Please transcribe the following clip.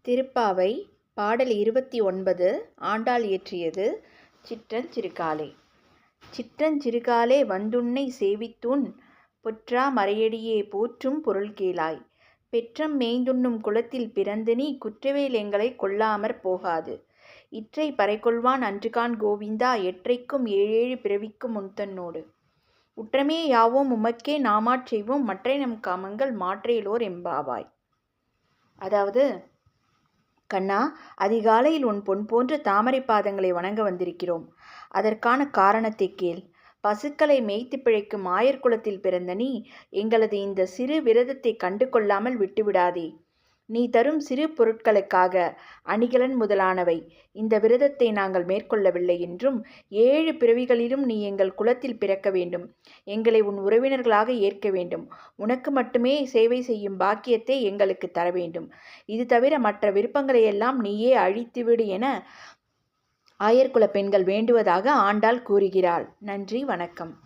திருப்பாவை பாடல் 29 ஆண்டாள் இயற்றியது. சிற்றஞ்சிறுகாலே. சிற்றஞ்சிறுகாலே வந்துன்னை சேவித்தூன் பொற்றா மறையடியே போற்றும் பொருள் கேளாய். பெற்றம் மேய்ந்துண்ணும் குலத்தில் பிறந்து நீ குற்றவேல் எங்களைக் கொள்ளாமற் போகாது. இற்றை பறைகொள்வான் அன்றுகாண் கோவிந்தா எற்றைக்கும் ஏழேழு பிறவிக்கும் உன்தன்னோடு. உற்றமே யாவோம் உமக்கே நாமாட் செய்வோம் மற்றை நம் காமங்கள் மாற்றேலோர் எம்பாவாய். அதாவது, கண்ணா, அதிகாலையில் உன் பொன் போன்ற தாமரை பாதங்களை வணங்க வந்திருக்கிறோம். அதற்கான காரணத்தைக் கேள். பசுக்களை மேய்த்து பிழைக்கும் ஆயர் குலத்தில் பிறந்த நீ எங்களது இந்த சிறு விரதத்தை கண்டு கொள்ளாமல் விட்டுவிடாதே. நீ தரும் சிறு பொருட்களுக்காக அணிகலன் முதலானவை இந்த விரதத்தை நாங்கள் மேற்கொள்ளவில்லை என்றும் 7 பிறவிகளிலும் நீ எங்கள் குலத்தில் பிறக்க வேண்டும். எங்களை உன் உறவினர்களாக ஏற்க வேண்டும். உனக்கு மட்டுமே சேவை செய்யும் பாக்கியத்தை எங்களுக்கு தர வேண்டும். இது தவிர மற்ற விருப்பங்களையெல்லாம் நீயே அழித்துவிடு என ஆயர்குல பெண்கள் வேண்டுவதாக ஆண்டாள் கூறுகிறாள். நன்றி, வணக்கம்.